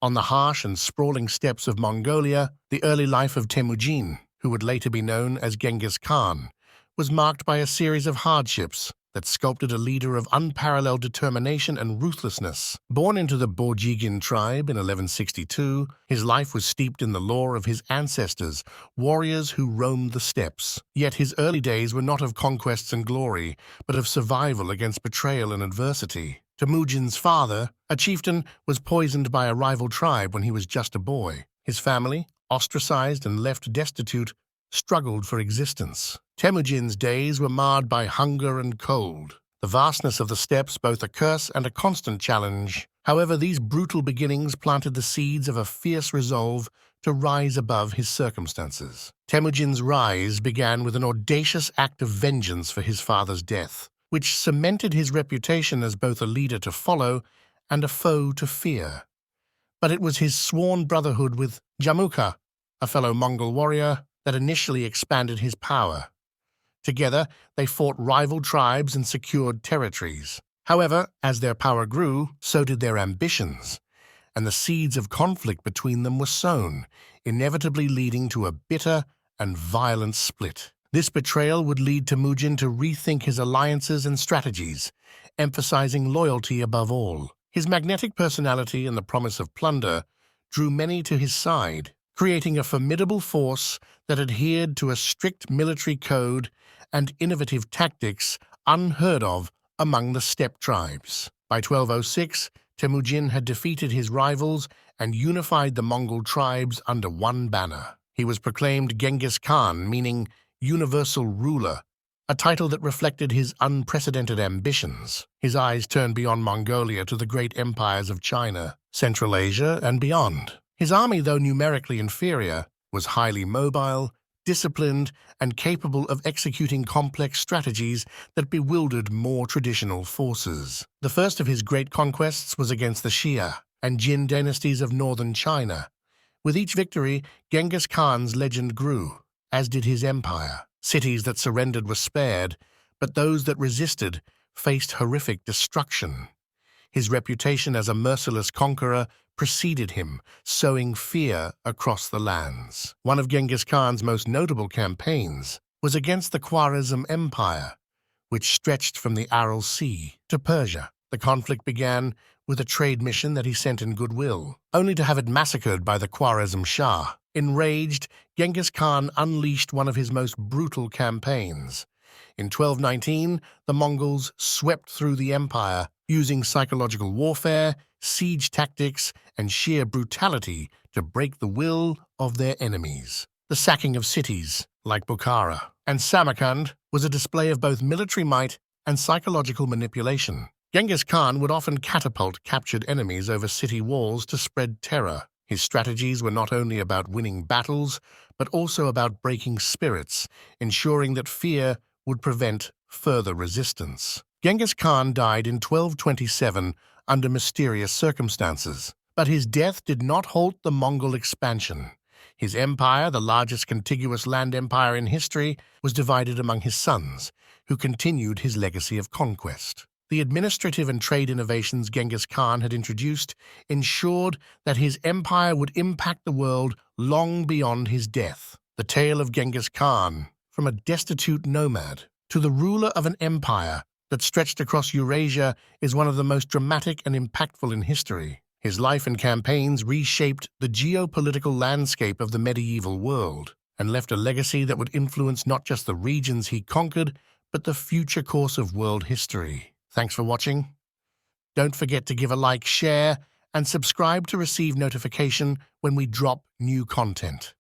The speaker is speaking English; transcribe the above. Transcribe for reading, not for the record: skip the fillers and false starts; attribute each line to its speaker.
Speaker 1: On the harsh and sprawling steppes of Mongolia, the early life of Temujin, who would later be known as Genghis Khan, was marked by a series of hardships that sculpted a leader of unparalleled determination and ruthlessness. Born into the Borjigin tribe in 1162, his life was steeped in the lore of his ancestors, warriors who roamed the steppes. Yet his early days were not of conquests and glory, but of survival against betrayal and adversity. Temujin's father, a chieftain, was poisoned by a rival tribe when he was just a boy. His family, ostracized and left destitute, struggled for existence. Temujin's days were marred by hunger and cold. The vastness of the steppes both a curse and a constant challenge. However, these brutal beginnings planted the seeds of a fierce resolve to rise above his circumstances. Temujin's rise began with an audacious act of vengeance for his father's death, which cemented his reputation as both a leader to follow and a foe to fear. But it was his sworn brotherhood with Jamukha, a fellow Mongol warrior, that initially expanded his power. Together, they fought rival tribes and secured territories. However, as their power grew, so did their ambitions, and the seeds of conflict between them were sown, inevitably leading to a bitter and violent split. This betrayal would lead Temujin to rethink his alliances and strategies, emphasizing loyalty above all. His magnetic personality and the promise of plunder drew many to his side, creating a formidable force that adhered to a strict military code and innovative tactics unheard of among the steppe tribes. By 1206, Temujin had defeated his rivals and unified the Mongol tribes under one banner. He was proclaimed Genghis Khan, meaning universal ruler, a title that reflected his unprecedented ambitions. His eyes turned beyond Mongolia to the great empires of China, Central Asia, and beyond. His army, though numerically inferior, was highly mobile, disciplined, and capable of executing complex strategies that bewildered more traditional forces. The first of his great conquests was against the Xia and Jin dynasties of northern China. With each victory, Genghis Khan's legend grew, as did his empire. Cities that surrendered were spared, but those that resisted faced horrific destruction. His reputation as a merciless conqueror preceded him, sowing fear across the lands. One of Genghis Khan's most notable campaigns was against the Khwarezm Empire, which stretched from the Aral Sea to Persia. The conflict began with a trade mission that he sent in goodwill, only to have it massacred by the Khwarezm Shah. Enraged, Genghis Khan unleashed one of his most brutal campaigns. In 1219, the Mongols swept through the empire, using psychological warfare, siege tactics, and sheer brutality to break the will of their enemies. The sacking of cities, like Bukhara and Samarkand, was a display of both military might and psychological manipulation. Genghis Khan would often catapult captured enemies over city walls to spread terror. His strategies were not only about winning battles, but also about breaking spirits, ensuring that fear would prevent further resistance. Genghis Khan died in 1227 under mysterious circumstances, but his death did not halt the Mongol expansion. His empire, the largest contiguous land empire in history, was divided among his sons, who continued his legacy of conquest. The administrative and trade innovations Genghis Khan had introduced ensured that his empire would impact the world long beyond his death. The tale of Genghis Khan, from a destitute nomad to the ruler of an empire that stretched across Eurasia, is one of the most dramatic and impactful in history. His life and campaigns reshaped the geopolitical landscape of the medieval world and left a legacy that would influence not just the regions he conquered, but the future course of world history. Thanks for watching. Don't forget to give a like, share, and subscribe to receive notification when we drop new content.